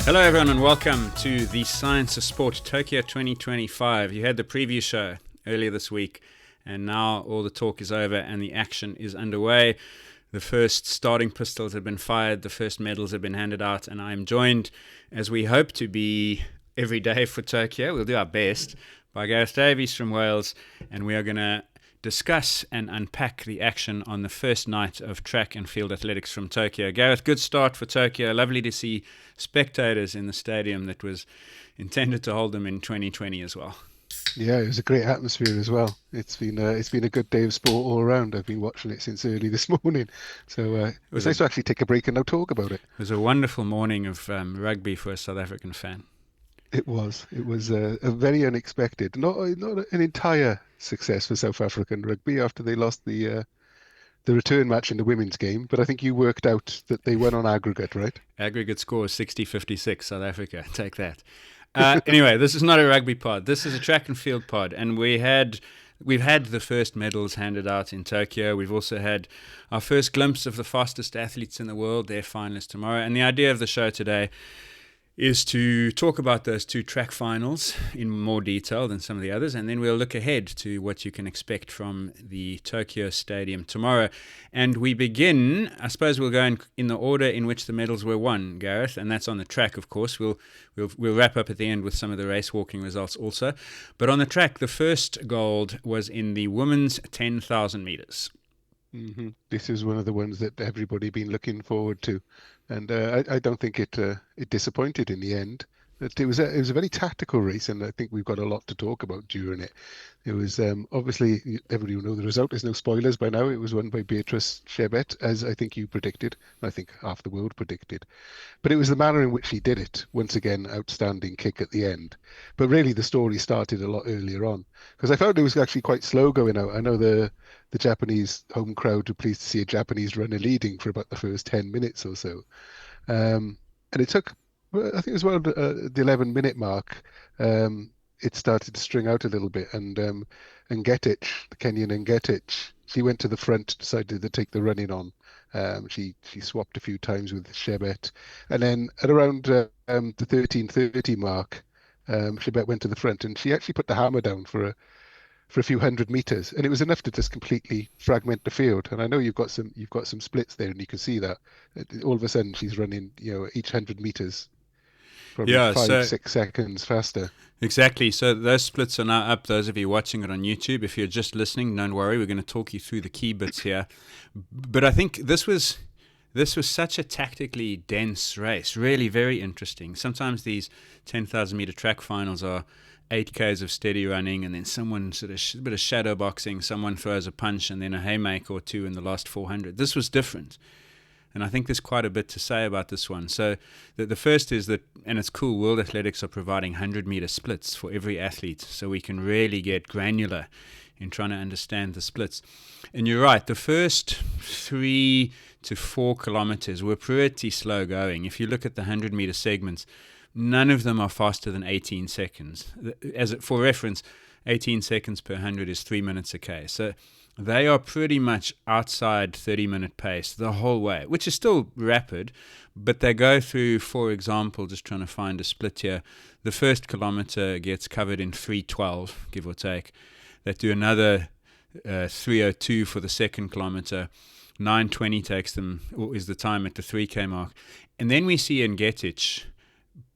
Hello everyone and welcome to the Science of Sport Tokyo 2025. You had the preview show earlier this week and now all the talk is over and the action is underway. The first starting pistols have been fired, the first medals have been handed out, and I'm joined, as we hope to be every day for Tokyo, we'll do our best, by Gareth Davies from Wales, and we are going to discuss and unpack the action on the first night of track and field athletics from Tokyo. Gareth, good start for Tokyo. Lovely to see spectators in the stadium that was intended to hold them in 2020 as well. Yeah, it was a great atmosphere as well. It's been a good day of sport all around. I've been watching it since early this morning, so it was nice to actually take a break and now talk about it. It was a wonderful morning of rugby for a South African fan. It was a very unexpected, not an entire success for South African rugby after they lost the return match in the women's game, but I think you worked out that they won on aggregate, right? Aggregate score is 60-56, South Africa. Take that. Anyway, this is not a rugby pod. This is a track and field pod, and we've had the first medals handed out in Tokyo. We've also had our first glimpse of the fastest athletes in the world, their finalists tomorrow. And the idea of the show today is to talk about those two track finals in more detail than some of the others, and then we'll look ahead to what you can expect from the Tokyo Stadium tomorrow. And we begin, I suppose we'll go in the order in which the medals were won, Gareth, and that's on the track, of course. We'll wrap up at the end with some of the race walking results also. But on the track, the first gold was in the women's 10,000 meters. Mm-hmm. This is one of the ones that everybody been looking forward to, and I don't think it disappointed in the end. It was a very tactical race, and I think we've got a lot to talk about during it. It was obviously, everybody will know the result. There's no spoilers by now. It was won by Beatrice Chebet, as I think you predicted, and I think half the world predicted. But it was the manner in which she did it. Once again, outstanding kick at the end. But really, the story started a lot earlier on, because I found it was actually quite slow going out. I know the Japanese home crowd were pleased to see a Japanese runner leading for about the first 10 minutes or so. And it took, I think it was around the 11-minute mark, it started to string out a little bit. And Ngetich, the Kenyan Ngetich, she went to the front, decided to take the running on. She swapped a few times with Chebet. And then at around the 13:30 mark, Chebet went to the front and she actually put the hammer down for a few hundred meters, and it was enough to just completely fragment the field. And I know you've got some splits there, and you can see that all of a sudden she's running, each 100 meters probably 5-6 seconds faster. Exactly. So those splits are now up. Those of you watching it on YouTube, if you're just listening, don't worry. We're going to talk you through the key bits here. But I think this was such a tactically dense race. Really very interesting. Sometimes these 10,000 meter track finals are 8Ks of steady running, and then someone sort of a bit of shadow boxing, someone throws a punch, and then a haymaker or two in the last 400. This was different, and I think there's quite a bit to say about this one. So the first is that, and it's cool, World Athletics are providing 100-meter splits for every athlete, so we can really get granular in trying to understand the splits. And you're right, the first 3 to 4 kilometers were pretty slow going. If you look at the 100-meter segments, none of them are faster than 18 seconds. For reference, 18 seconds per 100 is 3 minutes a K. So they are pretty much outside 30-minute pace the whole way, which is still rapid, but they go through, for example, just trying to find a split here, the first kilometer gets covered in 3:12, give or take. They do another 3:02 for the second kilometer. 9:20 takes them, or is the time at the 3K mark. And then we see Ngetich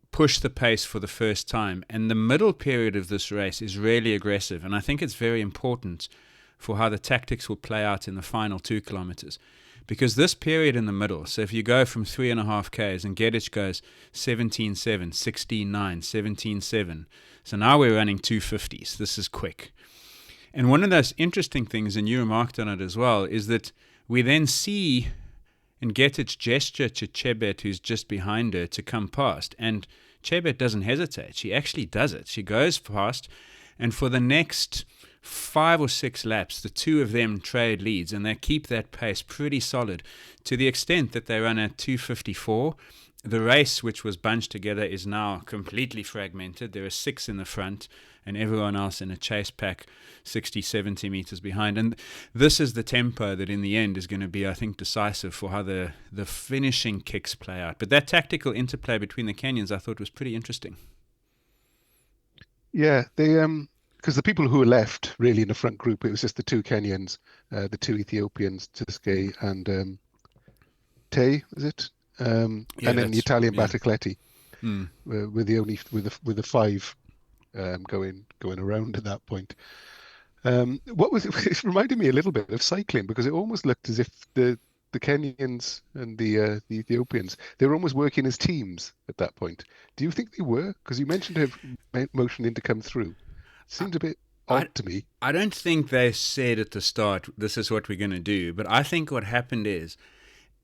push the pace for the first time, and the middle period of this race is really aggressive, and I think it's very important for how the tactics will play out in the final 2 kilometers, because this period in the middle, so if you go from 3.5 Ks and Ngetich goes 17.7, 16.9, 17.7, so now we're running 250s. This is quick. And one of those interesting things, and you remarked on it as well, is that we then see Ngetich gesture to Chebet, who's just behind her, to come past, and Chebet doesn't hesitate. She actually does it. She goes past, and for the next 5 or 6 laps, the two of them trade leads, and they keep that pace pretty solid to the extent that they run at 2:54 the race, which was bunched together, is now completely fragmented. There are 6 in the front and everyone else in a chase pack 60, 70 meters behind. And this is the tempo that in the end is going to be, I think, decisive for how the finishing kicks play out. But that tactical interplay between the Kenyans I thought was pretty interesting. Yeah, they because the people who were left really in the front group, it was just the 2 Kenyans, the 2 Ethiopians, Tuskay and Tay, is it? And then the Italian Batacletti, with the 5 going around at that point. What was it reminded me a little bit of cycling, because it almost looked as if the Kenyans and the Ethiopians, they were almost working as teams at that point. Do you think they were? Because you mentioned her motioning to come through. Seemed a bit odd to me. I don't think they said at the start, this is what we're going to do. But I think what happened is,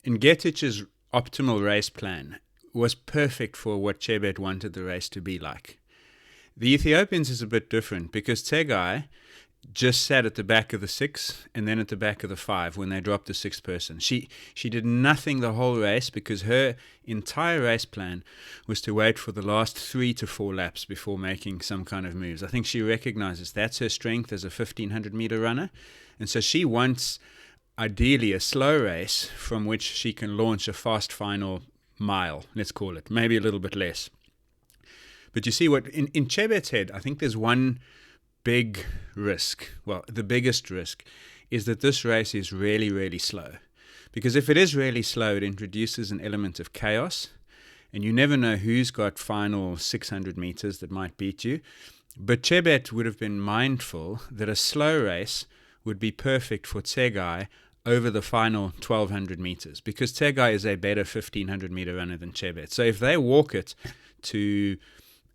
Ngetic's optimal race plan was perfect for what Chebet wanted the race to be like. The Ethiopians is a bit different, because Tegai just sat at the back of the 6 and then at the back of the 5 when they dropped the 6th person. She did nothing the whole race, because her entire race plan was to wait for the last 3 to 4 laps before making some kind of moves. I think she recognizes that's her strength as a 1500 meter runner, and so she wants ideally a slow race from which she can launch a fast final mile, let's call it, maybe a little bit less. But you see what in Chebet's head, I think there's one big risk. Well, the biggest risk is that this race is really, really slow. Because if it is really slow, it introduces an element of chaos, and you never know who's got final 600 meters that might beat you. But Chebet would have been mindful that a slow race would be perfect for Tegai over the final 1200 meters, because Tegai is a better 1500 meter runner than Chebet. So if they walk it to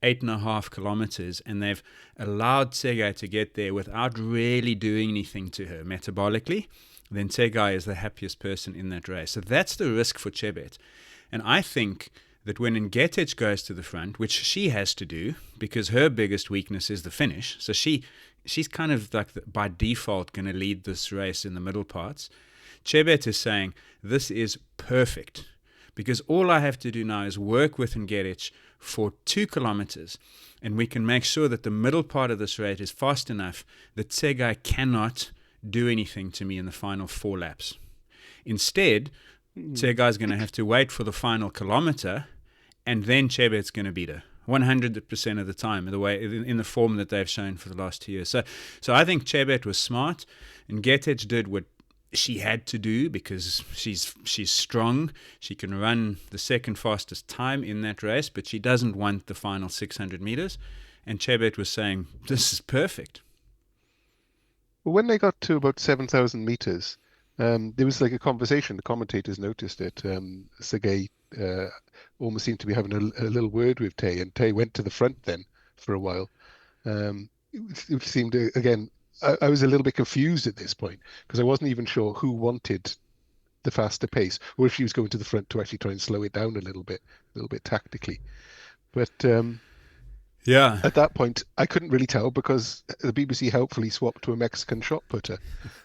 8.5 kilometers and they've allowed Tegai to get there without really doing anything to her metabolically, then Tegai is the happiest person in that race. So that's the risk for Chebet. And I think that when Ngetic goes to the front, which she has to do because her biggest weakness is the finish, so she's kind of like by default going to lead this race in the middle parts, Chebet is saying, this is perfect, because all I have to do now is work with Ngetic for 2 kilometers, and we can make sure that the middle part of this race is fast enough that Tegai cannot do anything to me in the final 4 laps. Instead, Tegai's going to have to wait for the final kilometer, and then Chebet's going to beat her 100% of the time, in the form that they've shown for the last 2 years. So I think Chebet was smart, and Ngetic did what she had to do, because she's strong. She can run the second fastest time in that race, but she doesn't want the final 600 meters. And Chebet was saying, this is perfect. Well, when they got to about 7,000 meters, there was like a conversation. The commentators noticed it. Sergei almost seemed to be having a little word with Tay, and Tay went to the front then for a while. It seemed, again, I was a little bit confused at this point, because I wasn't even sure who wanted the faster pace, or if she was going to the front to actually try and slow it down a little bit tactically. But yeah, at that point, I couldn't really tell, because the BBC helpfully swapped to a Mexican shot putter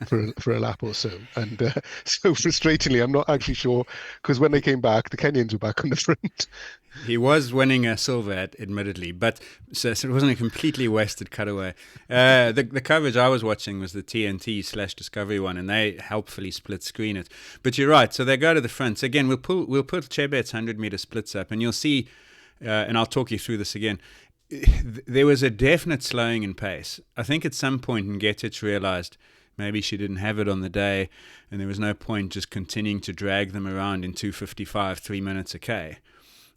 for a lap or so. And so frustratingly, I'm not actually sure, because when they came back, the Kenyans were back on the front. He was winning a silver, admittedly, but so it wasn't a completely wasted cutaway. The coverage I was watching was the TNT/Discovery one, and they helpfully split screen it. But you're right. So they go to the front. So again, we'll put Chebet's 100-meter splits up, and you'll see, and I'll talk you through this again. There was a definite slowing in pace. I think at some point Ngetic realized maybe she didn't have it on the day, and there was no point just continuing to drag them around in 2:55, 3 minutes a K.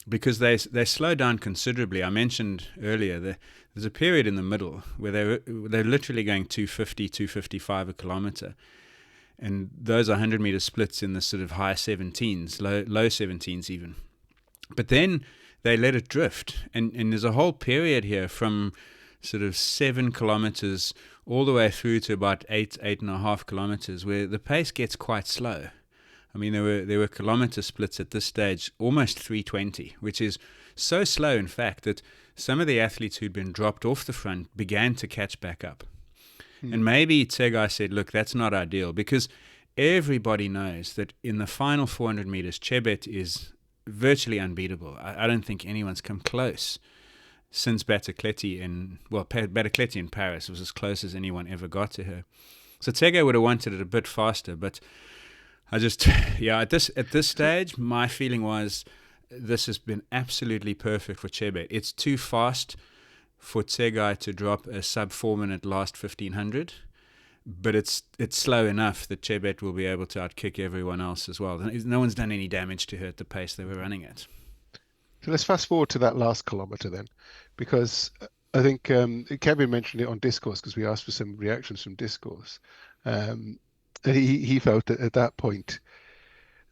Because they slow down considerably. I mentioned earlier that there's a period in the middle where they're literally going 250, 255 a kilometer. And those are 100-meter splits in the sort of high 17s, low 17s even. But then they let it drift. And there's a whole period here from sort of 7 kilometers all the way through to about 8.5 kilometers where the pace gets quite slow. I mean, there were kilometer splits at this stage, almost 320, which is so slow, in fact, that some of the athletes who'd been dropped off the front began to catch back up. And maybe Tegai said, look, that's not ideal, because everybody knows that in the final 400 meters, Chebet is virtually unbeatable. I don't think anyone's come close since Batacletti Batacletti in Paris was as close as anyone ever got to her. So Tsege would have wanted it a bit faster, but I just, at this stage, my feeling was this has been absolutely perfect for Chebet. It's too fast for Tsege to drop a sub 4 minute last 1500, but it's slow enough that Chebet will be able to outkick everyone else as well. No one's done any damage to her at the pace they were running at. So let's fast forward to that last kilometre then, because I think Kevin mentioned it on Discourse because we asked for some reactions from Discourse. He felt that at that point,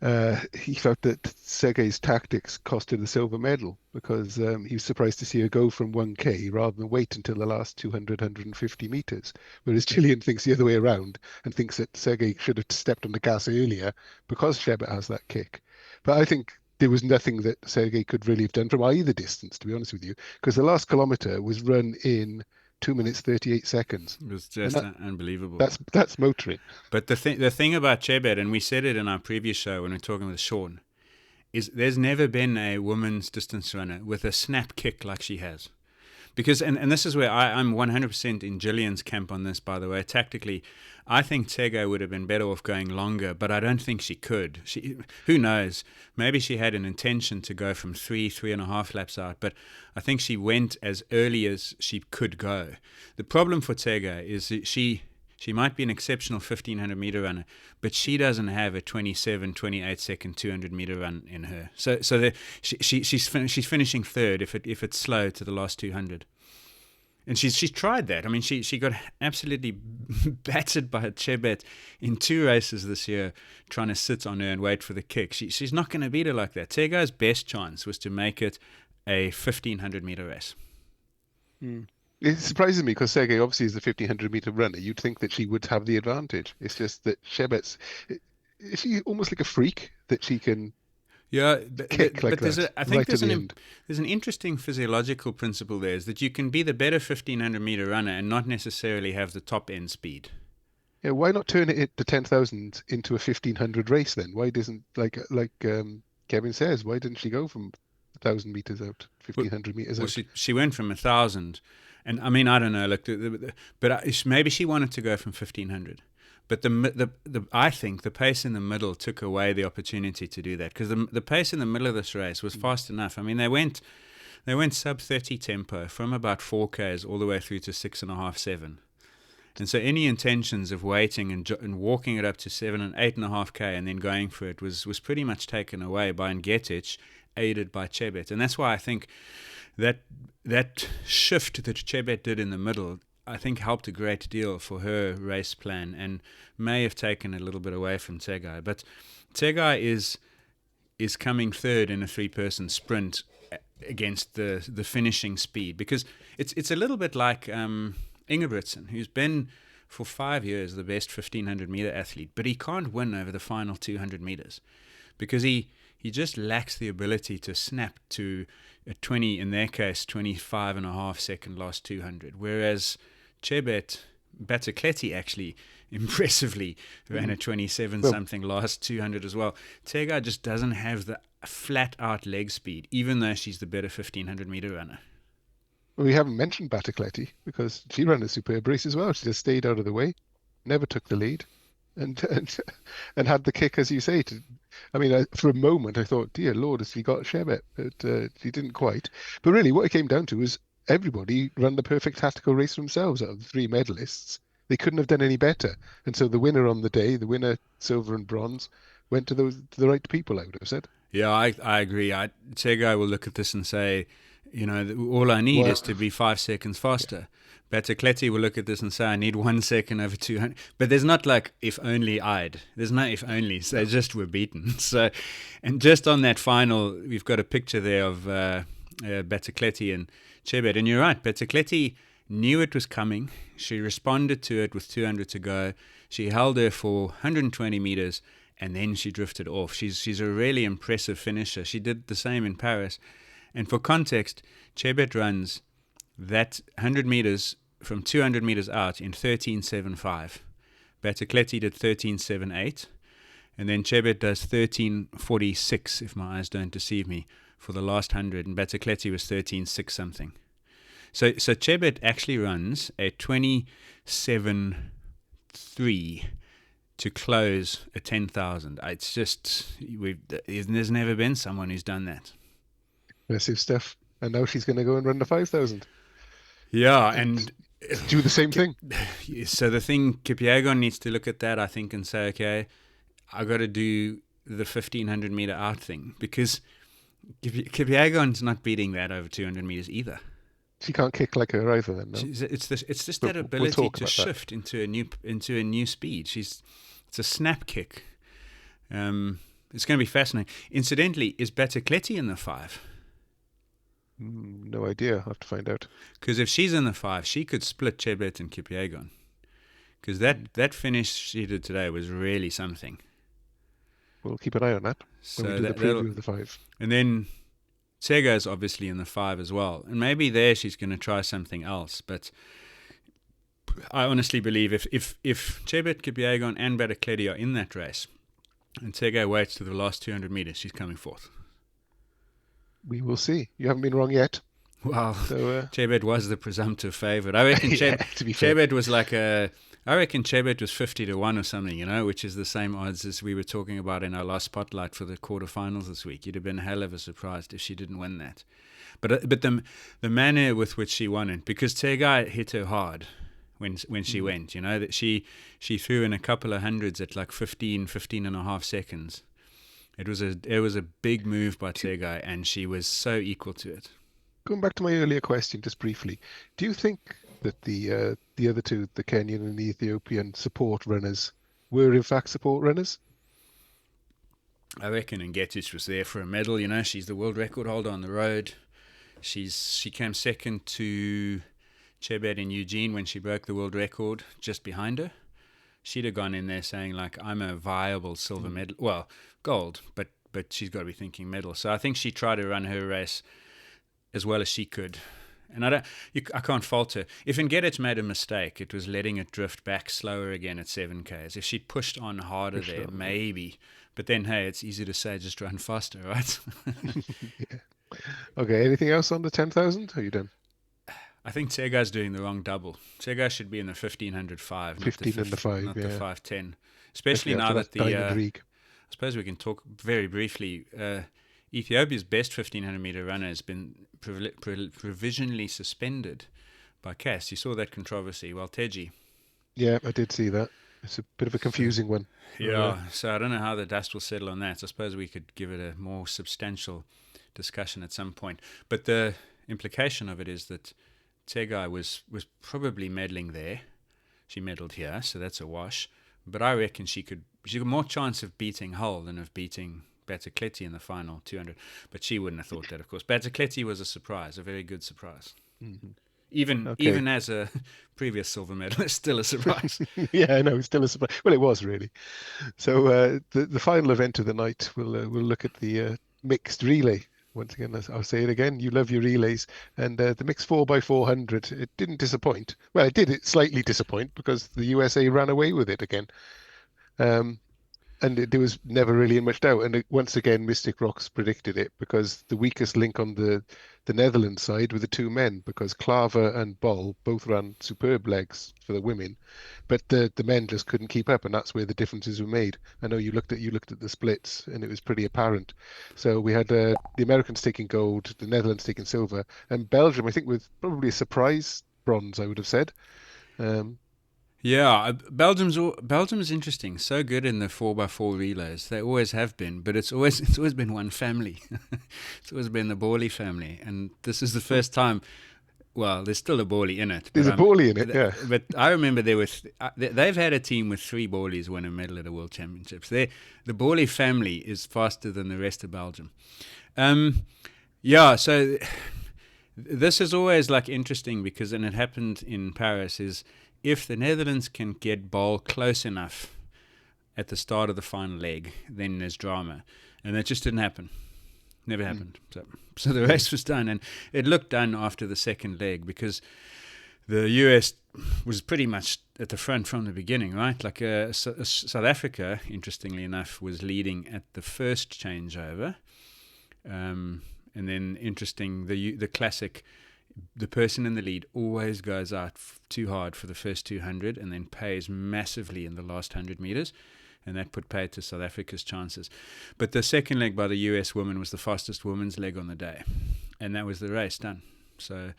he felt that Tsege's tactics cost him the silver medal because he was surprised to see her go from 1K rather than wait until the last 200, 150 metres. Whereas Julien thinks the other way around and thinks that Tsege should have stepped on the gas earlier because Chebet has that kick. But I think there was nothing that Tsege could really have done from either distance, to be honest with you, because the last kilometre was run in 2 minutes 38 seconds. It was just unbelievable. That's motoring. But the thing about Chebet, and we said it in our previous show when we were talking with Sean, is there's never been a women's distance runner with a snap kick like she has. Because, and this is where I'm 100% in Julien's camp on this, by the way. Tactically, I think Tsege would have been better off going longer, but I don't think she could. Who knows? Maybe she had an intention to go from 3.5 laps out, but I think she went as early as she could go. The problem for Tsege is that she might be an exceptional 1500 meter runner, but she doesn't have a 28 second 200 meter run in her. So she's finishing third if it's slow to the last 200. And she's tried that. I mean, she got absolutely battered by Chebet in 2 races this year, trying to sit on her and wait for the kick. She's not going to beat her like that. Tsege's best chance was to make it a 1500 meter race. It surprises me because Tsege obviously is the 1500 meter runner. You'd think that she would have the advantage. It's just that Chebet's, is she almost like a freak that she can kick like that? I think there's an interesting physiological principle there, is that you can be the better 1500 meter runner and not necessarily have the top end speed. Yeah, why not turn it to 10,000 into a 1500 race then? Why doesn't, like Kevin says, why didn't she go from 1,000 meters out, 1,500 meters out? She went from 1,000. And I mean, I don't know. But maybe she wanted to go from 1,500. But I think the pace in the middle took away the opportunity to do that, because the pace in the middle of this race was fast enough. I mean, they went sub 30 tempo from about 4Ks all the way through to 6.5, 7. And so any intentions of waiting and walking it up to 7 and 8.5K and then going for it was pretty much taken away by Ngetic, aided by Chebet. And that's why I think that shift that Chebet did in the middle, I think, helped a great deal for her race plan and may have taken a little bit away from Tsege. But Tsege is coming third in a 3-person sprint against the finishing speed, because it's a little bit like Ingebrigtsen, who's been for 5 years the best 1500 meter athlete, but he can't win over the final 200 meters because he just lacks the ability to snap to a 20, in their case, 25.5 second last 200. Whereas Batacletti actually impressively ran a 27-something last 200 as well. Tsege just doesn't have the flat-out leg speed, even though she's the better 1500 meter runner. Well, we haven't mentioned Batacletti because she ran a superb race as well. She just stayed out of the way, never took the lead, and had the kick, as you say. For a moment, I thought, dear Lord, has he got Chebet? But he didn't quite. But really, what it came down to was everybody ran the perfect tactical race for themselves out of the 3 medalists. They couldn't have done any better. And so the winner on the day, the winner, silver and bronze, went to the right people, I would have said. Yeah, I agree. Tsege will look at this and say, all I need is to be 5 seconds faster. Batacletti will look at this and say, I need 1 second over 200. But there's not like if only I'd. There's no if only. So they just were beaten. So, and just on that final, we've got a picture there of Batacletti and Chebet. And you're right, Batacletti knew it was coming. She responded to it with 200 to go. She held her for 120 meters, and then she drifted off. She's a really impressive finisher. She did the same in Paris. And for context, Chebet runs that 100 meters from 200 meters out in 13.75. Batacletti did 13.78. And then Chebet does 13:46, if my eyes don't deceive me, for the last 100, and Battlecletti was 13:6 something. So Chebet actually runs a 27:3 to close a 10,000. It's just, there's never been someone who's done that. Impressive stuff. And now she's going to go and run the 5,000. Yeah, and do the same thing. So the thing, Kipyegon needs to look at that, I think, and say, okay, I got to do the 1,500 meter out thing, because Kipyegon's not beating that over 200 meters either. She can't kick like her either, then. No? It's just that ability to shift into a new speed. It's a snap kick. It's going to be fascinating. Incidentally, is Battlecletti in the 5? No idea. I'll have to find out. Because if she's in the 5, she could split Chebet and Kipyegon. Because that finish she did today was really something. We'll keep an eye on that when we do the preview of the 5. And then Tsega's obviously in the 5 as well. And maybe there she's going to try something else. But I honestly believe if Chebet, Kipyegon and Battlecletti are in that race, and Tsega waits to the last 200 meters, she's coming fourth. We will see. You haven't been wrong yet. Well, so, Chebet was the presumptive favorite. I reckon Chebet was I reckon Chebet was 50 to 1 or something, which is the same odds as we were talking about in our last spotlight for the quarterfinals this week. You'd have been a hell of a surprised if she didn't win that. But the manner with which she won it, because Tsega hit her hard when she went, that she threw in a couple of hundreds at like 15 and a half seconds. It was a big move by Tsega, and she was so equal to it. Going back to my earlier question, just briefly, do you think that the other two, the Kenyan and the Ethiopian support runners, were in fact support runners? I reckon Ngetis was there for a medal. She's the world record holder on the road. She came second to Chebet in Eugene when she broke the world record, just behind her. She'd have gone in there saying, like, I'm a viable silver medal. Well, gold, but she's got to be thinking medal. So I think she tried to run her race as well as she could. And I can't fault her. If Ngetis made a mistake, it was letting it drift back slower again at 7Ks. If she'd pushed on harder maybe. But then, hey, it's easy to say just run faster, right? Yeah. Okay, anything else on the 10,000? Are you done? I think Tsega's doing the wrong double. Tsega should be in the 1,505, 15 and the 5, not yeah. the 510. Especially now that the I suppose we can talk very briefly. Ethiopia's best 1,500 meter runner has been provisionally suspended by CAS. You saw that controversy. Well, Teji. Yeah, I did see that. It's a bit of a confusing one. Yeah, so I don't know how the dust will settle on that. So I suppose we could give it a more substantial discussion at some point. But the implication of it is that Tsega was probably meddling there. She meddled here, so that's a wash. But I reckon she got more chance of beating Hull than of beating Battlecletti in the final 200. But she wouldn't have thought that, of course. Battlecletti was a surprise, a very good surprise. Mm-hmm. Even as a previous silver medalist, still a surprise. Yeah, I know, it's still a surprise. Well, it was really. So the final event of the night, we'll look at the mixed relay. Once again, I'll say it again, you love your relays. And the mixed 4x400, it didn't disappoint. Well, it did slightly disappoint because the USA ran away with it again. And there was never really in much doubt. And once again, Mystic Rocks predicted it because the weakest link on the Netherlands side were the two men, because Klaver and Bol both ran superb legs for the women, but the men just couldn't keep up, and that's where the differences were made. I know you looked at the splits, and it was pretty apparent. So we had the Americans taking gold, the Netherlands taking silver, and Belgium, I think, with probably a surprise bronze, I would have said. Yeah, Belgium's interesting. So good in the 4x4 relays. They always have been, but it's always been one family. It's always been the Borley family, and this is the first time. Well, there's still a Borley in it. There's a Borley in it, yeah. But I remember they've had a team with 3 Borleys win a medal at the World Championships. The Borley family is faster than the rest of Belgium. Yeah, so this is always like interesting because, and it happened in Paris, is if the Netherlands can get Bol close enough at the start of the final leg, then there's drama. And that just didn't happen. Never happened. So the race was done, and it looked done after the second leg because the US was pretty much at the front from the beginning, right? Like South Africa, interestingly enough, was leading at the first changeover, and then the classic, the person in the lead always goes out too hard for the first 200 and then pays massively in the last 100 meters, and that put paid to South Africa's chances. But the second leg by the US woman was the fastest women's leg on the day, and that was the race done. So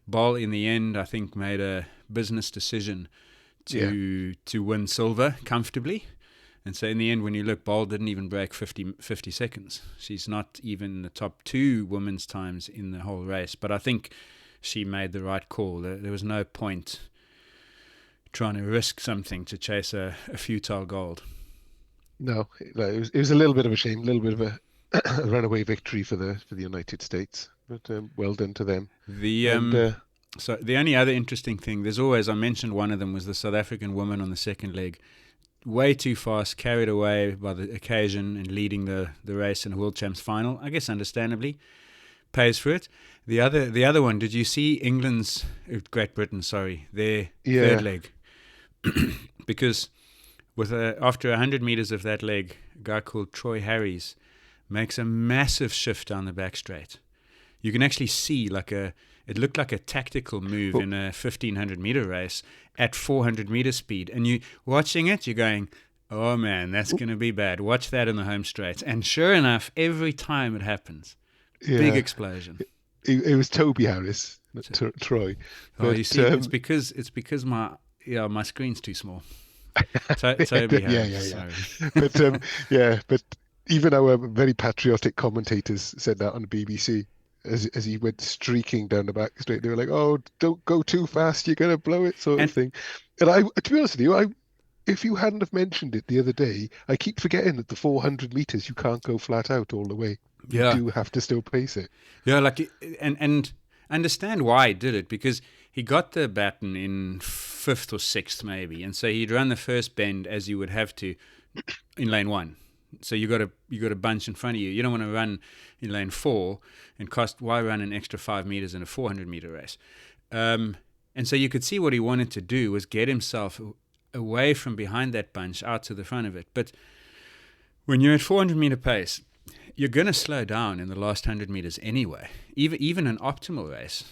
Bol, in the end, I think, made a business decision to win silver comfortably. And so in the end, when you look, Bol didn't even break 50 seconds. She's not even in the top 2 women's times in the whole race. But I think she made the right call. There was no point trying to risk something to chase a futile gold. No, it was a little bit of a shame, a little bit of a runaway victory for the United States. But well done to them. So the only other interesting thing, there's always, I mentioned one of them, was the South African woman on the second leg. Way too fast, carried away by the occasion and leading the race in a World Champs final. I guess understandably, pays for it. The other one, did you see Great Britain, their third leg? Because after 100 meters of that leg, a guy called Troy Harries makes a massive shift down the back straight. You can actually see it looked like a tactical move in a 1500 meter race at 400 meter speed. And you watching it, you're going, oh man, that's going to be bad. Watch that in the home straight. And sure enough, every time it happens, big explosion. It was Toby Harris, not Troy. But, you see, it's because my screen's too small. Toby Harris. But but even our very patriotic commentators said that on the BBC. As he went streaking down the back straight, they were like, "Oh, don't go too fast! You're gonna blow it," sort of thing. And to be honest with you, if you hadn't have mentioned it the other day, I keep forgetting that the 400 meters you can't go flat out all the way. You do have to still pace it. Yeah, and understand why he did it, because he got the baton in 5th or 6th maybe, and so he'd run the first bend as you would have to in lane 1. So you got a bunch in front of you. You don't want to run in lane 4 and why run an extra 5 meters in a 400 meter race? And so you could see what he wanted to do was get himself away from behind that bunch out to the front of it. But when you're at 400 meter pace, you're going to slow down in the last 100 meters anyway, even an optimal race.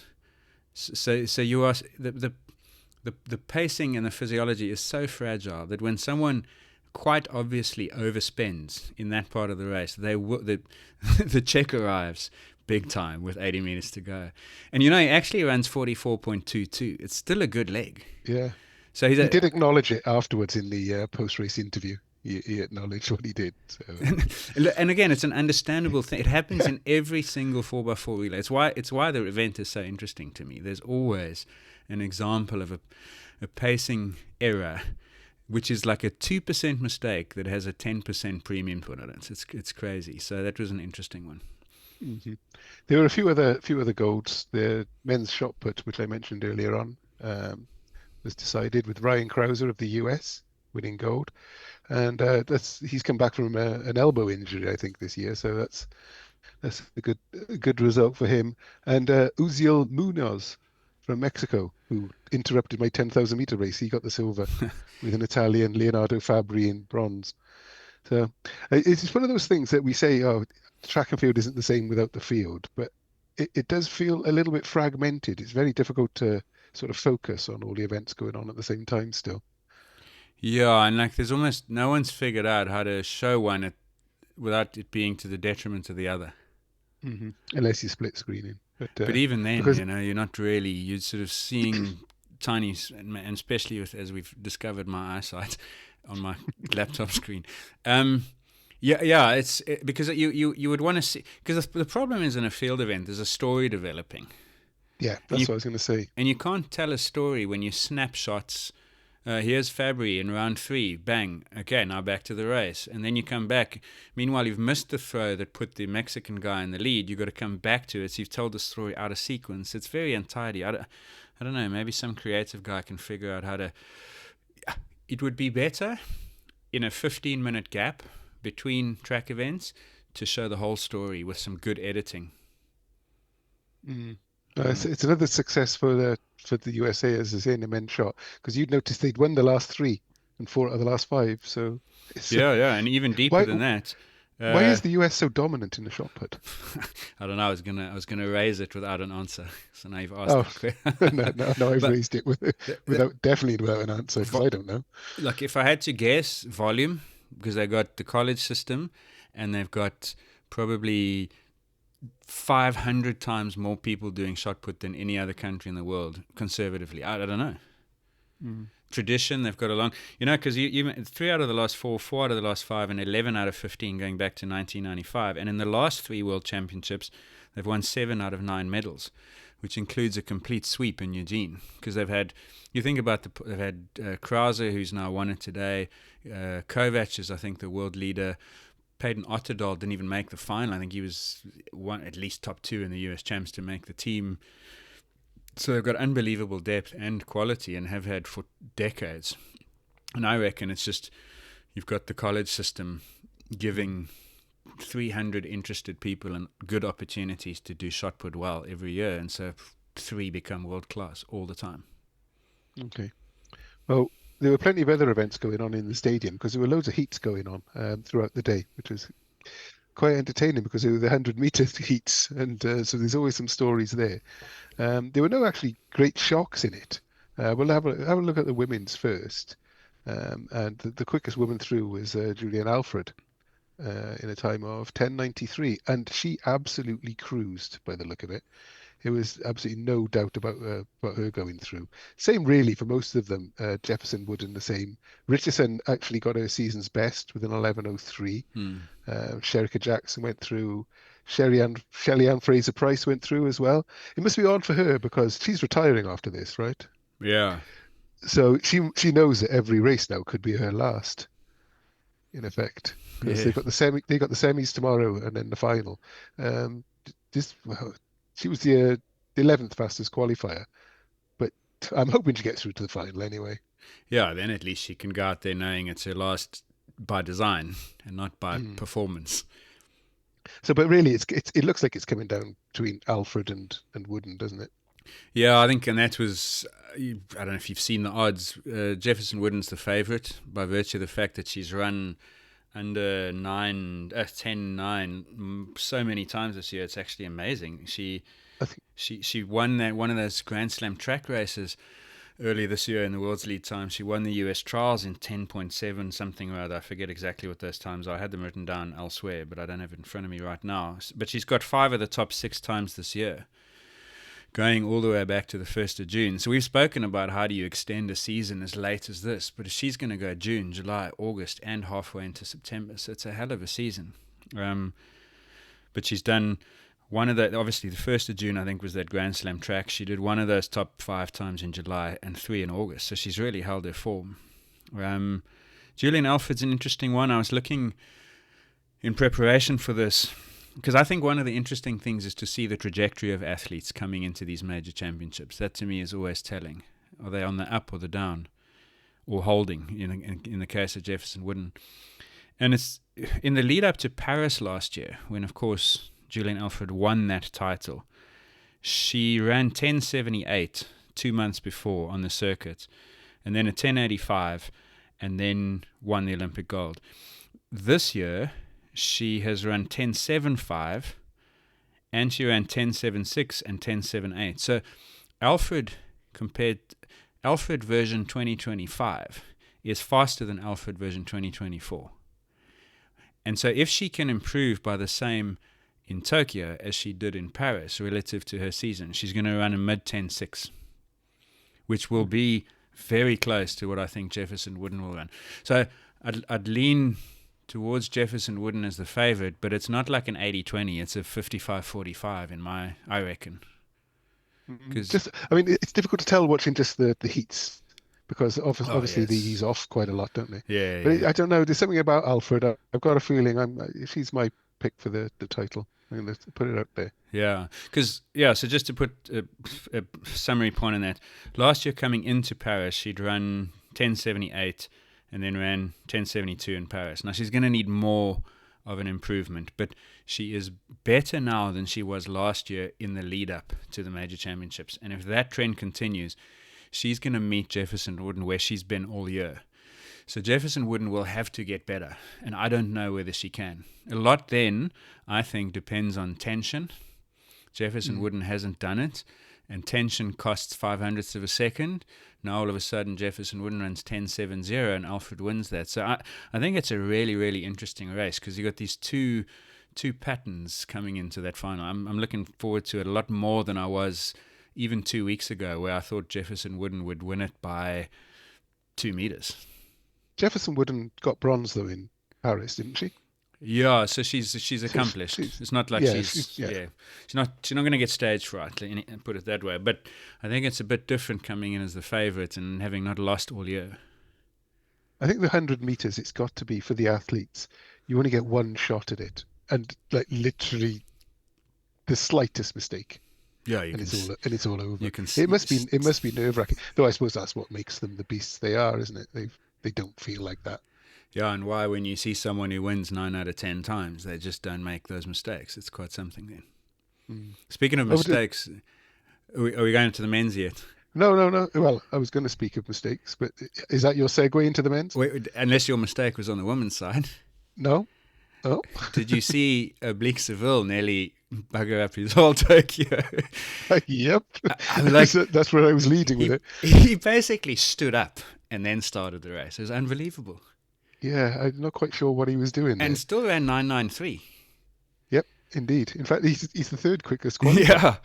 So you are the pacing and the physiology is so fragile that when someone quite obviously overspends in that part of the race, the check arrives big time with 80 meters to go. And he actually runs 44.22. It's still a good leg. Yeah. So he did acknowledge it afterwards in the post-race interview. He acknowledged what he did. So. And again, it's an understandable thing. It happens in every single 4x4 relay. It's why the event is so interesting to me. There's always an example of a pacing error, which is like a 2% mistake that has a 10% premium put on it. It's crazy. So that was an interesting one. Mm-hmm. There were a few other golds. The men's shot put, which I mentioned earlier on, was decided with Ryan Krauser of the US winning gold, and he's come back from an elbow injury, I think, this year. So that's a good result for him. And Uziel Munoz from Mexico, who interrupted my 10,000 meter race, he got the silver with an Italian, Leonardo Fabri, in bronze. So it's one of those things that we say, oh, track and field isn't the same without the field, but it does feel a little bit fragmented. It's very difficult to sort of focus on all the events going on at the same time still. Yeah, and there's almost no one's figured out how to show one without it being to the detriment of the other. Mm-hmm. Unless you split screening. But even then, you're not really. You're sort of seeing tiny, and especially as we've discovered my eyesight on my laptop screen. It's because you would want to see, because the problem is in a field event, there's a story developing. Yeah, that's what I was going to say. And you can't tell a story when you snapshots. Here's Fabry in round 3, bang, okay, now back to the race. And then you come back. Meanwhile, you've missed the throw that put the Mexican guy in the lead. You've got to come back to it. So you've told the story out of sequence. It's very untidy. I don't know, maybe some creative guy can figure out how to... It would be better in a 15-minute gap between track events to show the whole story with some good editing. Mm. It's another success for for the USA, as I say, in the men's shot, because you'd noticed they'd won the last 3 and 4 out of the last 5. So it's, Yeah, and even deeper why than that. why Uh, is the US so dominant in the shot put? I don't know. I was gonna raise it without an answer. So now you've asked Oh, that question. no, I've But raised it the, without definitely without an answer because I don't know. like, if I had to guess, volume, because they got the college system, and they've got probably 500 times more people doing shot put than any other country in the world, conservatively. I don't know. Mm. Tradition, they've got a long, because you 3 out of the last 4, 4 out of the last 5, and 11 out of 15 going back to 1995. And in the last 3 World Championships, they've won 7 out of 9 medals, which includes a complete sweep in Eugene. Because you think about they've had Krause, who's now won it today. Kovac is, I think, the world leader. Peyton Otterdal didn't even make the final. I think he was at least top 2 in the US Champs to make the team. So they've got unbelievable depth and quality, and have had for decades. And I reckon it's just, you've got the college system giving 300 interested people and good opportunities to do shot put well every year, and so 3 become world class all the time. Okay. Well, there were plenty of other events going on in the stadium because there were loads of heats going on throughout the day, which was quite entertaining because they were the 100-meter heats, and so there's always some stories there. There were no actually great shocks in it. We'll have a look at the women's first. And the quickest woman through was Julien Alfred in a time of 10:93, and she absolutely cruised by the look of it. There was absolutely no doubt about her going through. Same really for most of them. Jefferson-Wooden the same. Richardson actually got her season's best with an 11:03. Sherika Jackson went through. Shelly-Ann Fraser-Price went through as well. It must be odd for her because she's retiring after this, right? Yeah. So she knows that every race now could be her last, in effect, because Yeah. they got the semis tomorrow and then the final. Well, she was the 11th fastest qualifier, but I'm hoping she gets through to the final anyway. Yeah, then at least she can go out there knowing it's her last by design and not by Mm. performance. So, but really, it looks like it's coming down between Alfred and Wooden, doesn't it? Yeah, I think, and that was, I don't know if you've seen the odds. Jefferson-Wooden's the favourite by virtue of the fact that she's run under 10-9 so many times this year. It's actually amazing. She won one of those Grand Slam track races earlier this year in the World's Lead time. She won the US Trials in 10.7 something or other. I forget exactly what those times are. I had them written down elsewhere, but I don't have it in front of me right now. But she's got 5 of the top 6 times this year, going all the way back to the 1st of June. So we've spoken about how do you extend a season as late as this, but she's going to go June, July, August, and halfway into September. So it's a hell of a season. But she's done one of obviously the 1st of June, I think, was that Grand Slam track. She did one of those top 5 times in July and 3 in August. So she's really held her form. Julien Alfred's an interesting one. I was looking in preparation for this, because I think one of the interesting things is to see the trajectory of athletes coming into these major championships. That to me is always telling. Are they on the up or the down, or holding in the case of Jefferson-Wooden? And it's in the lead up to Paris last year, when of course Julien Alfred won that title. She ran 10:78 2 months before on the circuit, and then a 10:85, and then won the Olympic gold. This year she has run 10:75, and she ran 10:76 and 10:78. So Alfred version 2025 is faster than Alfred version 2024. And so if she can improve by the same in Tokyo as she did in Paris relative to her season, she's going to run a mid 10:6, which will be very close to what I think Jefferson-Wooden will run. So I'd lean towards Jefferson-Wooden as the favorite, but it's not like an 80-20. It's a 55-45 I reckon. It's difficult to tell watching just the heats, because obviously yes, they ease off quite a lot, don't they? Yeah. But yeah. I don't know. There's something about Alfred. I've got a feeling she's my pick for the title. I'm going to put it out there. Yeah, so just to put a summary point on that, last year coming into Paris, she'd run 10:78 and then ran 10:72 in Paris. Now she's going to need more of an improvement, but she is better now than she was last year in the lead up to the major championships. And if that trend continues, she's going to meet Jefferson-Wooden where she's been all year. So Jefferson-Wooden will have to get better, and I don't know whether she can. A lot then, I think, depends on tension. Jefferson-Wooden hasn't done it, and tension costs 500ths of a second. Now all of a sudden Jefferson-Wooden runs 10.70 and Alfred wins that. So I think it's a really, really interesting race because you've got these two patterns coming into that final. I'm looking forward to it a lot more than I was even 2 weeks ago, where I thought Jefferson-Wooden would win it by 2 meters. Jefferson-Wooden got bronze though in Paris, didn't she? Yeah, so she's accomplished. It's not like she's not going to get stage fright, put it that way. But I think it's a bit different coming in as the favourite and having not lost all year. I think the 100 meters, it's got to be for the athletes. You only get one shot at it, and like literally, the slightest mistake, it's all over. It must be nerve-wracking. Though I suppose that's what makes them the beasts they are, isn't it? They don't feel like that. Yeah, and why when you see someone who wins 9 out of 10 times, they just don't make those mistakes. It's quite something then. Speaking of mistakes, are we going to the men's yet? No. Well, I was going to speak of mistakes, but is that your segue into the men's? Wait, unless your mistake was on the women's side. No. Oh. Did you see Oblique Seville nearly bugger up his whole Tokyo? Yep. That's where I was leading with it. He basically stood up and then started the race. It was unbelievable. Yeah, I'm not quite sure what he was doing there. And still ran 9.93. Yep, indeed. In fact, he's the third quickest qualifier. Yeah.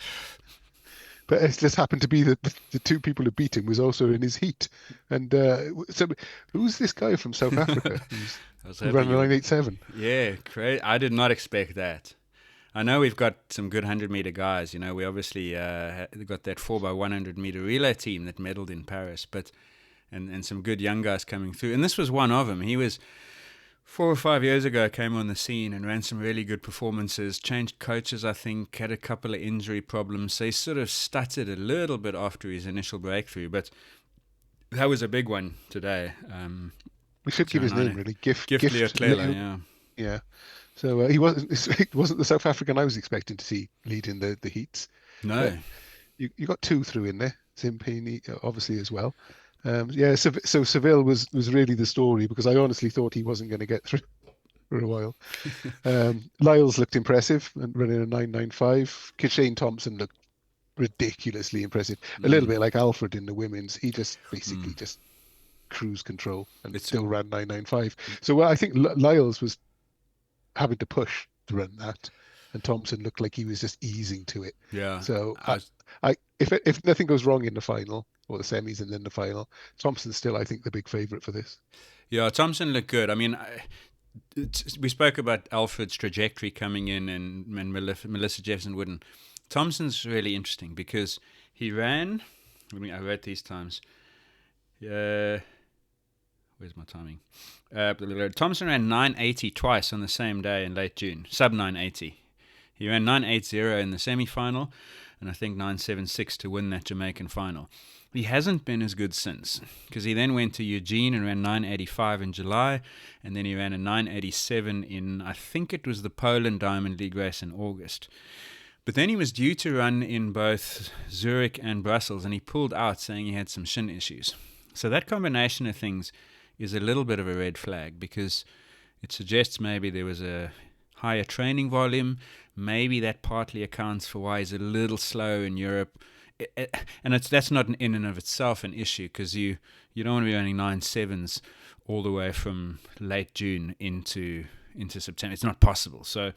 But it just happened to be that the two people who beat him was also in his heat. And so who's this guy from South Africa who ran 9.87? Yeah, great. I did not expect that. I know we've got some good 100-meter guys. You know, we obviously got that 4x100-meter relay team that medaled in Paris, but and some good young guys coming through. And this was one of them. He was 4 or 5 years ago, came on the scene and ran some really good performances, changed coaches, I think, had a couple of injury problems. So he sort of stuttered a little bit after his initial breakthrough, but that was a big one today. We should give his name, really. Gift Leotlela, yeah. Yeah. So it wasn't the South African I was expecting to see leading the heats. No. You got 2 through in there, Zimpini obviously as well. So Seville was really the story, because I honestly thought he wasn't going to get through for a while. Lyles looked impressive and running a 9.95. Kishane Thompson looked ridiculously impressive. A little bit like Alfred in the women's. He just basically just cruise control and still ran 9.95. So I think Lyles was having to push to run that, and Thompson looked like he was just easing to it. Yeah. So if nothing goes wrong in the final, or the semis and then the final, Thompson's still, I think, the big favourite for this. Yeah, Thompson looked good. I mean, we spoke about Alfred's trajectory coming in and Melissa Jefferson-Wooden. Thompson's really interesting because he ran, I wrote these times. Where's my timing? Thompson ran 9.80 twice on the same day in late June, sub 9.80. He ran 9.80 in the semi-final, and I think 9.76 to win that Jamaican final. He hasn't been as good since, because he then went to Eugene and ran 9.85 in July, and then he ran a 9.87 in, I think it was the Poland Diamond League race in August. But then he was due to run in both Zurich and Brussels, and he pulled out saying he had some shin issues. So that combination of things is a little bit of a red flag, because it suggests maybe there was a higher training volume. Maybe that partly accounts for why he's a little slow in Europe. And that's not in and of itself an issue, because you don't want to be running 9.7s all the way from late June into September. It's not possible. So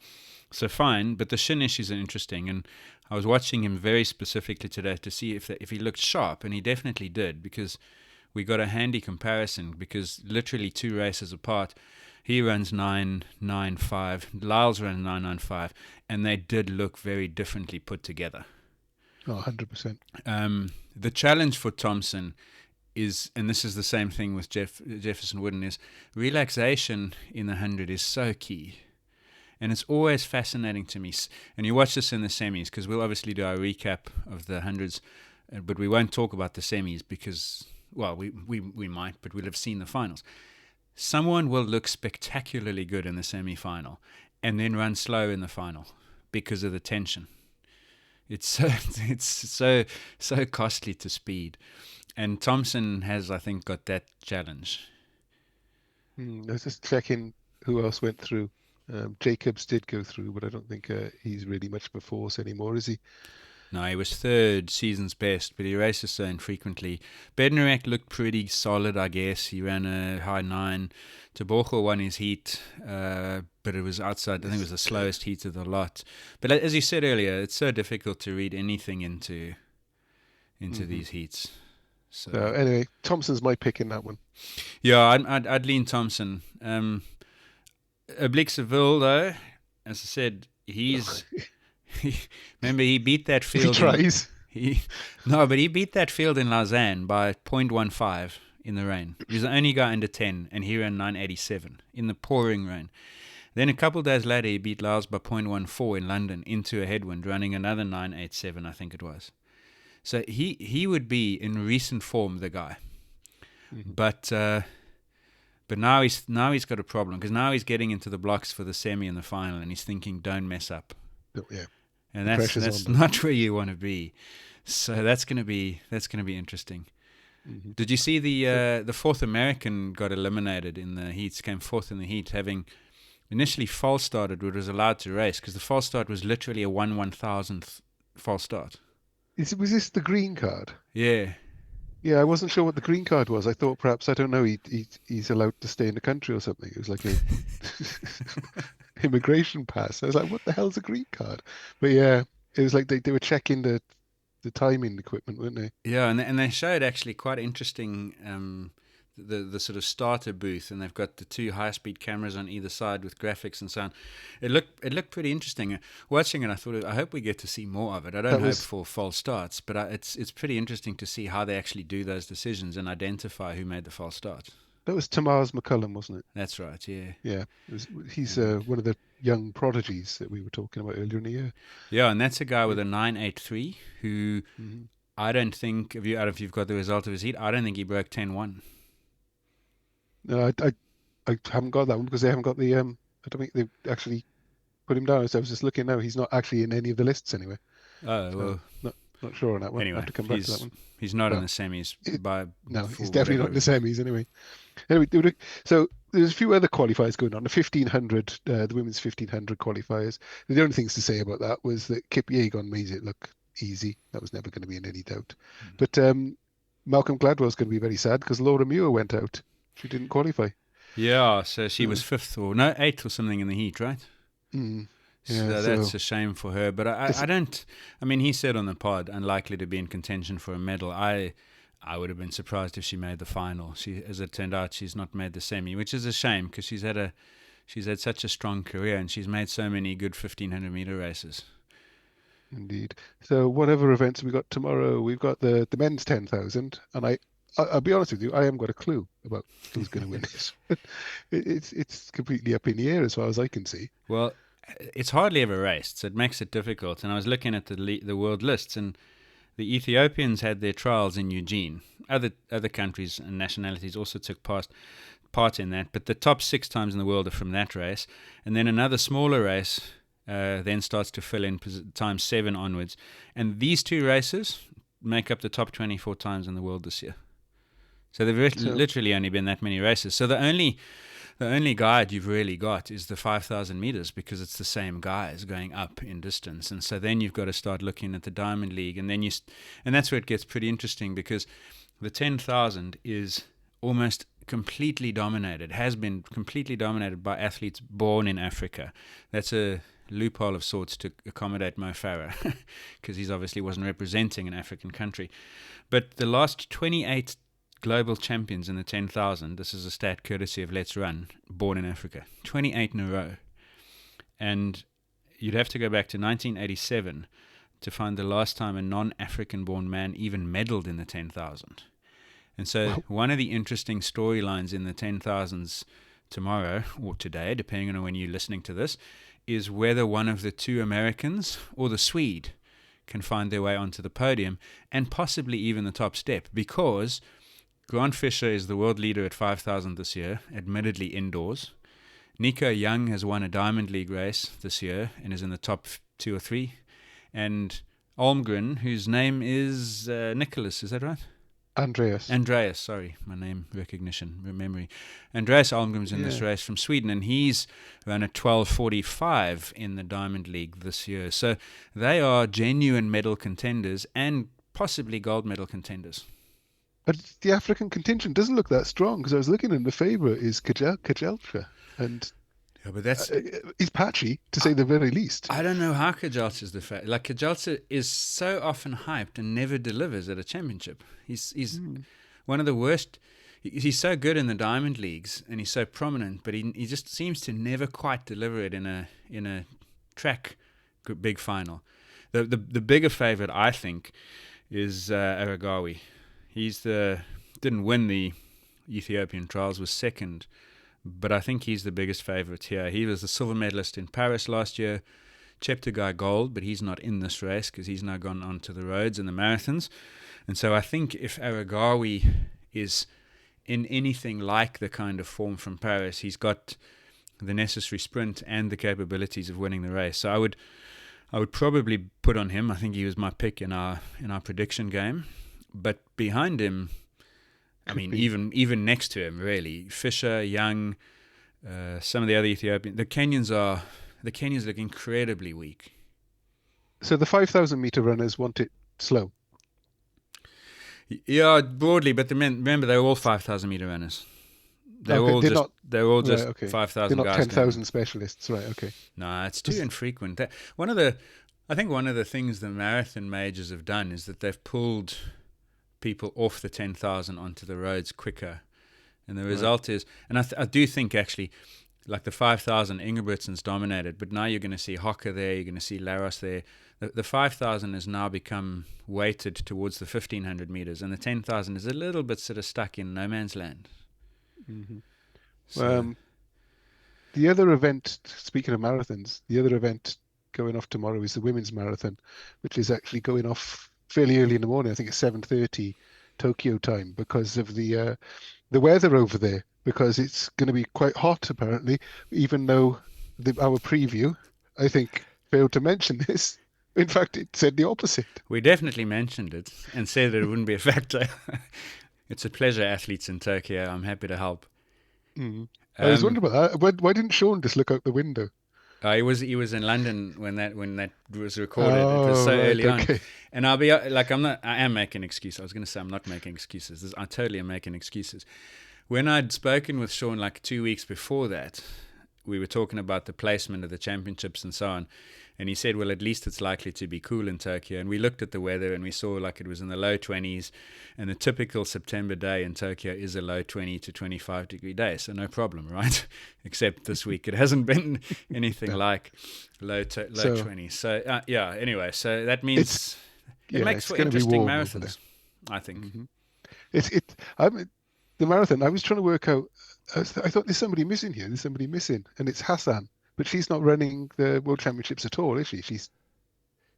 fine, but the shin issues are interesting. And I was watching him very specifically today to see if he looked sharp, and he definitely did, because we got a handy comparison, because literally 2 races apart, he runs 9.95, Lyles runs 9.95, and they did look very differently put together. Oh, 100%. The challenge for Thompson is, and this is the same thing with Jefferson-Wooden, is relaxation in the 100 is so key. And it's always fascinating to me. And you watch this in the semis, because we'll obviously do our recap of the 100s, but we won't talk about the semis because, well, we might, but we'll have seen the finals. someone will look spectacularly good in the semi-final and then run slow in the final because of the tension. It's so costly to speed. And Thompson has, I think, got that challenge. I was just checking who else went through. Jacobs did go through, but I don't think he's really much of a force anymore, is he? No, he was third, season's best, but he races so infrequently. Bednarek looked pretty solid, I guess. He ran a high 9. Tebogo won his heat, but it was outside. I think it was the slowest heat of the lot. But as you said earlier, it's so difficult to read anything into these heats. So anyway, Thompson's my pick in that one. Yeah, I'd lean Thompson. Oblique Seville, though, as I said, he's... remember, he beat that field. He tries. But he beat that field in Lausanne by 0.15 in the rain. He was the only guy under 10, and he ran 9.87 in the pouring rain. Then a couple of days later, he beat Lyles by 0.14 in London into a headwind, running another 9.87, I think it was. So he would be in recent form the guy, but now he's got a problem because now he's getting into the blocks for the semi and the final, and he's thinking, don't mess up. Oh, yeah. And that's not where you want to be. So that's going to be interesting. Mm-hmm. Did you see the fourth American got eliminated in the heats? Came fourth in the heat, having initially false started, but was allowed to race because the false start was literally a 1/1000th false start. Was this the green card? Yeah. Yeah, I wasn't sure what the green card was. I thought perhaps, I don't know, he's allowed to stay in the country or something. It was like a immigration pass. I was like, what the hell's a green card? But yeah, it was like they were checking the timing equipment, weren't they? Yeah, and they showed actually quite interesting the sort of starter booth, and they've got the 2 high-speed cameras on either side with graphics and so on. It looked pretty interesting. Watching it, I thought, I hope we get to see more of it. I don't hope for false starts, but it's pretty interesting to see how they actually do those decisions and identify who made the false start. That was Tamars McCullum, wasn't it? That's right, yeah. Yeah, he's one of the young prodigies that we were talking about earlier in the year. Yeah, and that's a guy with a 9.83 who I don't think, if you've got the result of his heat, I don't think he broke 10.1. No, I haven't got that one because they haven't got the I don't think they've actually put him down. So I was just looking now. He's not actually in any of the lists anyway. Oh, so well. Not sure on that one. Anyway, I have to come back to that one. He's not in the semis. No, he's definitely not in the semis anyway. Anyway, so there's a few other qualifiers going on. The 1500, the women's 1500 qualifiers. The only things to say about that was that Kip Yeagon made it look easy. That was never going to be in any doubt. But Malcolm Gladwell's going to be very sad because Laura Muir went out. She didn't qualify. Yeah, so she was 5th or 8th or something in the heat, right? Yeah, so that's a shame for her. But I don't. I mean, he said on the pod, unlikely to be in contention for a medal. I would have been surprised if she made the final. As it turned out, she's not made the semi, which is a shame because she's had such a strong career and she's made so many good 1500 meter races. Indeed. So whatever events we got tomorrow, we've got the men's 10,000, and I'll be honest with you, I haven't got a clue about who's going to win this. It's completely up in the air as far as I can see. Well, it's hardly ever raced, so it makes it difficult. And I was looking at the world lists, and the Ethiopians had their trials in Eugene. Other countries and nationalities also took part in that, but the top 6 times in the world are from that race. And then another smaller race then starts to fill in times 7 onwards. And these 2 races make up the top 24 times in the world this year. So there've literally only been that many races. So the only guide you've really got is the 5,000 meters because it's the same guys going up in distance. And so then you've got to start looking at the Diamond League, and then and that's where it gets pretty interesting because the 10,000 is almost completely dominated, has been completely dominated by athletes born in Africa. That's a loophole of sorts to accommodate Mo Farah because he's obviously wasn't representing an African country. But the last 28 global champions in the 10,000, this is a stat courtesy of Let's Run, born in Africa, 28 in a row. And you'd have to go back to 1987 to find the last time a non-African born man even medaled in the 10,000. And so one of the interesting storylines in the 10,000s tomorrow or today, depending on when you're listening to this, is whether one of the 2 Americans or the Swede can find their way onto the podium and possibly even the top step, because Grant Fisher is the world leader at 5,000 this year, admittedly indoors. Nico Young has won a Diamond League race this year and is in the top 2 or 3. And Almgren, whose name is Nicholas, is that right? Andreas, sorry, my name recognition, memory. Andreas Almgren's in this race from Sweden, and he's run a 12:45 in the Diamond League this year. So they are genuine medal contenders and possibly gold medal contenders. But the African contingent doesn't look that strong, because I was looking, and the favourite is Kajelcha, and but that's he's patchy, to say the very least. I don't know how Kajelcha is the fact. Like, Kajelcha is so often hyped and never delivers at a championship. He's one of the worst. He's so good in the Diamond Leagues and he's so prominent, but he just seems to never quite deliver it in a track big final. The bigger favourite, I think, is Aragawi. Didn't win the Ethiopian trials, was second. But I think he's the biggest favourite here. He was the silver medalist in Paris last year. Cheptegei gold, but he's not in this race because he's now gone on to the roads and the marathons. And so I think if Aragawi is in anything like the kind of form from Paris, he's got the necessary sprint and the capabilities of winning the race. So I would probably put on him. I think he was my pick in our prediction game. But behind him, even next to him, really, Fisher, Young, some of the other Ethiopians. The Kenyans look incredibly weak. So the 5,000 meter runners want it slow. Yeah, broadly, but remember they're all 5,000 meter runners. They're all just 5,000 They're not guys. 10,000 specialists, right? Okay. No, it's too infrequent. I think one of the things the marathon majors have done is that they've pulled people off the 10,000 onto the roads quicker, and the result is, and I do think actually, like the 5,000, Ingebrigtsen's dominated, but now you're going to see Hocker there, you're going to see Laros there. The 5,000 has now become weighted towards the 1,500 meters, and the 10,000 is a little bit sort of stuck in no man's land. Mm-hmm. So, the other event, speaking of marathons, the other event going off tomorrow is the women's marathon, which is actually going off fairly early in the morning. I think it's 7:30 Tokyo time, because of the weather over there, because it's going to be quite hot apparently, even though our preview, I think, failed to mention this. In fact, it said the opposite. We definitely mentioned it and said that it wouldn't be a factor. It's a pleasure, athletes in Tokyo. I'm happy to help. Mm. I was wondering about that. Why didn't Sean just look out the window? He was in London when that was recorded. It was so early on, and I'll be like, I am making excuses. I was going to say I'm not making excuses. I totally am making excuses. When I'd spoken with Sean like 2 weeks before that, we were talking about the placement of the championships and so on, and he said, well, at least it's likely to be cool in Tokyo. And we looked at the weather and we saw like it was in the low 20s, and the typical September day in Tokyo is a low 20 to 25 degree day, so no problem, right? Except this week it hasn't been anything like low 20s. So anyway, so that means it makes for interesting marathons, I think. Mm-hmm. The marathon, I was trying to work out, I thought there's somebody missing here, and it's Hassan. But she's not running the World Championships at all, is she?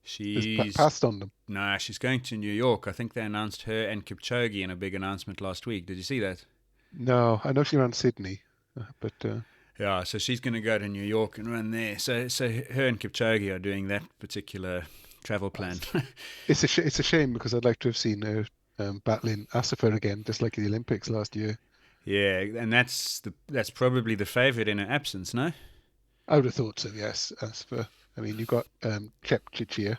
She's passed on them. No, she's going to New York. I think they announced her and Kipchoge in a big announcement last week. Did you see that? No, I know she ran Sydney, but yeah, so she's going to go to New York and run there. So her and Kipchoge are doing that particular travel plan. It's a shame, because I'd like to have seen her battling Asifa again, just like the Olympics last year. Yeah, and that's probably the favourite in her absence, no? I would have thought so, yes. You've got Chepchirchir.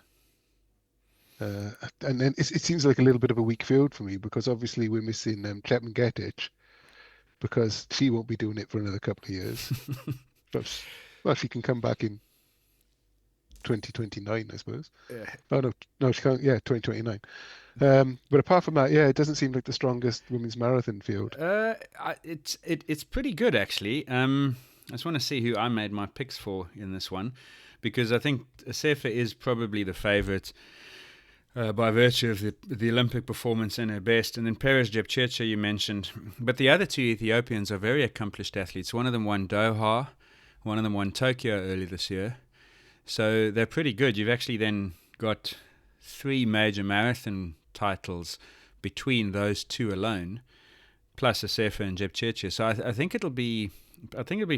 And then it seems like a little bit of a weak field for me, because obviously we're missing Chepngetich, because she won't be doing it for another couple of years. Well, she can come back in 2029, I suppose. Yeah. Oh, no, she can't. Yeah, 2029. But apart from that, it doesn't seem like the strongest women's marathon field. It's pretty good, actually. I just want to see who I made my picks for in this one, because I think Asifa is probably the favourite by virtue of the Olympic performance and her best. And then Perez Jepchirchir you mentioned. But the other two Ethiopians are very accomplished athletes. One of them won Doha, one of them won Tokyo early this year. So they're pretty good. You've actually then got 3 major marathon titles between those two alone. plus Asefa and Jepchirchir. So I think it'll be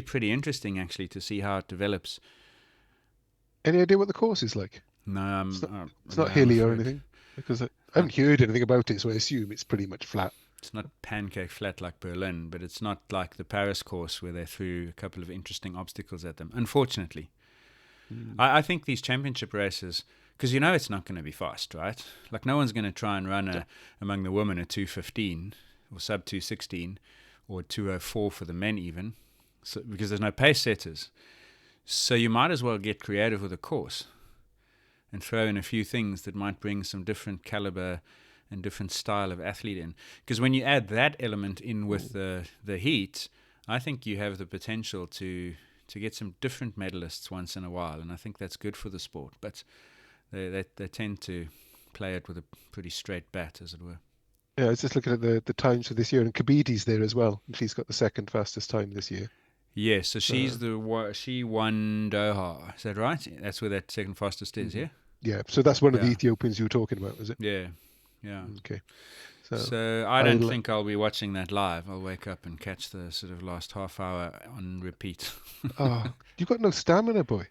pretty interesting actually to see how it develops. Any idea what the course is like? No, It's not I'm hilly or afraid. anything, because I haven't heard anything about it, so I assume it's pretty much flat. It's not pancake flat like Berlin, but it's not like the Paris course where they threw a couple of interesting obstacles at them, unfortunately. I think these championship races, because it's not going to be fast, right? Like no one's going to try and run among the women a 2:15 or sub 2:16 or 2:04 for the men even, so, because there's no pace setters. So you might as well get creative with a course and throw in a few things that might bring some different caliber and different style of athlete in. Because when you add that element in with the heat, I think you have the potential to get some different medalists once in a while, and I think that's good for the sport. But they tend to play it with a pretty straight bat, as it were. Yeah, I was just looking at the times for this year, and Kabidi's there as well, and she's got the second fastest time this year. Yes, so she won Doha. Is that right? That's where that second fastest is, yeah? Yeah, so that's one of the Ethiopians you were talking about, was it? Yeah. Okay. So I don't think I'll be watching that live. I'll wake up and catch the sort of last half hour on repeat. Oh, you've got no stamina, boy.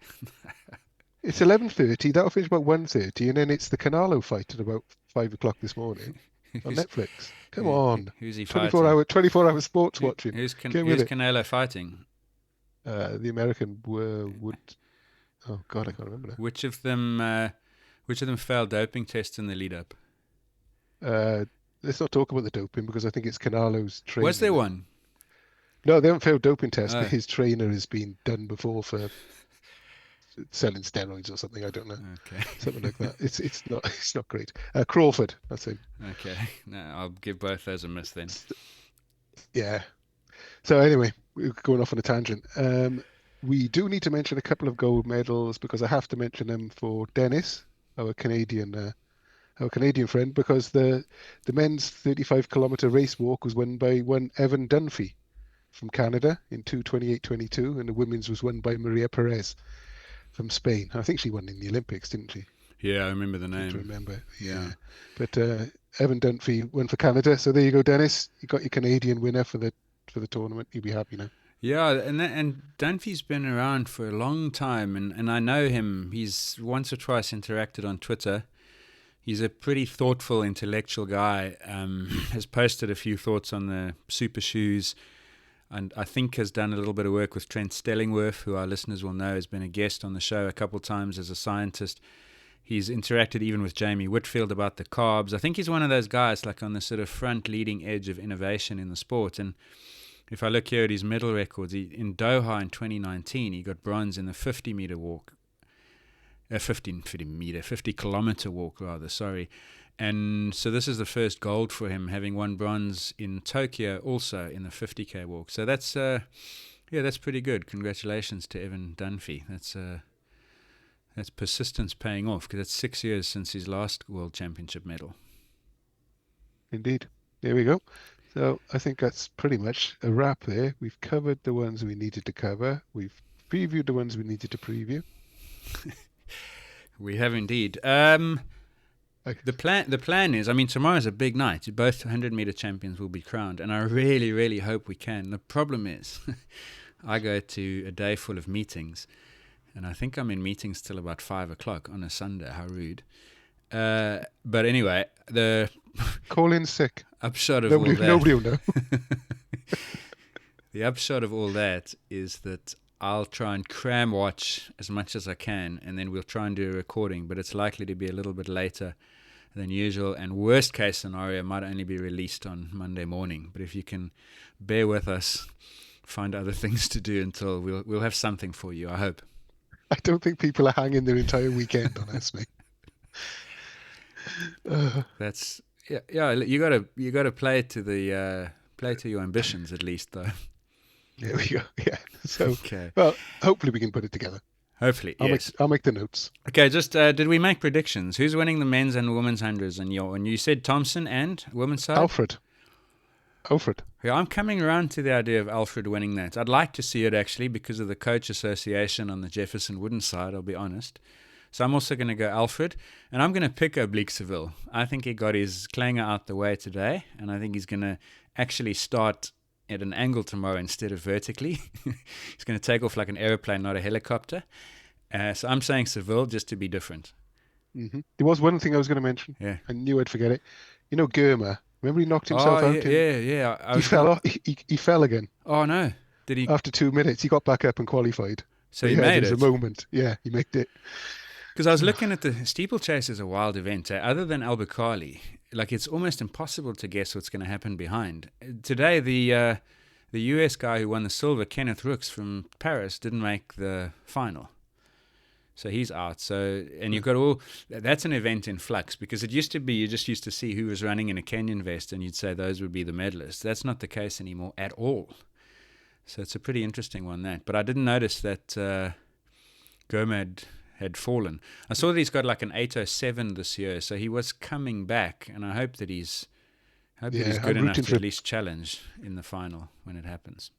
It's 11:30. That'll finish about 1:30, and then it's the Canelo fight at about 5 o'clock this morning on Netflix. Come on. Who's he 24-hour sports watching. Who's Canelo fighting? The American would. Oh God, I can't remember now. Which of them failed doping tests in the lead up? Let's not talk about the doping because I think it's Canelo's trainer. Was there one? No, they haven't failed doping tests, but his trainer has been done before for selling steroids or something. I don't know. Okay. Something like that. It's not great. Crawford, that's him. Okay. No, I'll give both those a miss then. Yeah. So anyway, we're going off on a tangent. We do need to mention a couple of gold medals because I have to mention them for Dennis, our Canadian friend, because the men's 35-kilometer race walk was won by one Evan Dunphy from Canada in 2:28:22, and the women's was won by Maria Perez from Spain. I think she won in the Olympics, didn't she? Yeah, I remember the name. I remember. Yeah. But Evan Dunphy won for Canada, so there you go, Dennis. You got your Canadian winner for the tournament. You'll be happy now. Yeah, and Dunphy's been around for a long time, and I know him. He's once or twice interacted on Twitter. He's a pretty thoughtful, intellectual guy. Has posted a few thoughts on the super shoes, and I think has done a little bit of work with Trent Stellingworth, who our listeners will know has been a guest on the show a couple of times as a scientist. He's interacted even with Jamie Whitfield about the carbs. I think he's one of those guys like on the sort of front leading edge of innovation in the sport. And if I look here at his medal records, in Doha in 2019, he got bronze in the 50-meter walk. 50-kilometer walk, rather, sorry. And so this is the first gold for him, having won bronze in Tokyo also in the 50K walk. So that's pretty good. Congratulations to Evan Dunphy. That's persistence paying off, because it's 6 years since his last World Championship medal. Indeed. There we go. So I think that's pretty much a wrap there. We've covered the ones we needed to cover. We've previewed the ones we needed to preview. We have indeed. The plan is, tomorrow's a big night. Both 100-meter champions will be crowned, and I really, really hope we can. The problem is, I go to a day full of meetings, and I think I'm in meetings till about 5 o'clock on a Sunday. How rude. But anyway, the call in sick. Upshot of all that. Nobody will know. The upshot of all that is that I'll try and cram watch as much as I can, and then we'll try and do a recording, but it's likely to be a little bit later than usual, and worst case scenario might only be released on Monday morning. But if you can bear with us, find other things to do until we'll have something for you, I hope. I don't think people are hanging their entire weekend on us, mate. That's yeah. You gotta play to your ambitions at least, though. There we go. Yeah. So, okay. Well, hopefully we can put it together. Hopefully, yes. I'll make the notes. Okay, just did we make predictions? Who's winning the men's and women's hundreds? And you said Thompson and women's side? Alfred. Yeah, I'm coming around to the idea of Alfred winning that. I'd like to see it actually because of the coach association on the Jefferson-Wooden side, I'll be honest. So I'm also going to go Alfred, and I'm going to pick Oblique Seville. I think he got his clanger out the way today, and I think he's going to actually start at an angle tomorrow instead of vertically. He's going to take off like an aeroplane, not a helicopter. So I'm saying Seville just to be different. There was one thing I was going to mention. Yeah. I knew I'd forget it. You know, Germa. Remember he knocked Oh, himself out? yeah. He fell off. He fell again. Oh, no. Did he? After 2 minutes, he got back up and qualified. So he yeah, made there was it. a moment. Yeah, he made it. Because I was looking at the steeplechase as a wild event. Other than Albacali, like it's almost impossible to guess what's going to happen behind. Today, the US guy who won the silver, Kenneth Rooks from Paris, didn't make the final. So he's out. So, and you've got that's an event in flux, because it used to be you just used to see who was running in a Kenyan vest and you'd say those would be the medalists. That's not the case anymore at all. So it's a pretty interesting one, that. But I didn't notice that Gomad had fallen. I saw that he's got like an 807 this year, so he was coming back, and I hope that he's good enough to at least challenge in the final when it happens.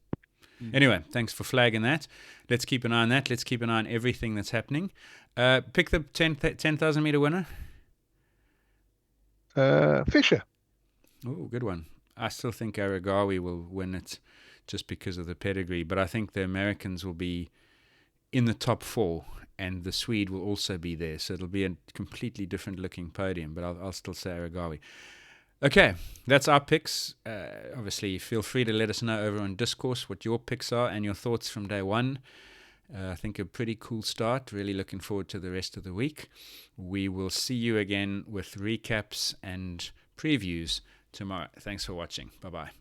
Anyway, thanks for flagging that. Let's keep an eye on that. Let's keep an eye on everything that's happening. Pick the 10,000 meter winner. Fisher. Oh, good one. I still think Aragawi will win it just because of the pedigree, but I think the Americans will be in the top 4, and the Swede will also be there. So it'll be a completely different looking podium, but I'll still say Aragawi. Okay, that's our picks. Obviously, feel free to let us know over on Discourse what your picks are and your thoughts from day one. I think a pretty cool start. Really looking forward to the rest of the week. We will see you again with recaps and previews tomorrow. Thanks for watching. Bye-bye.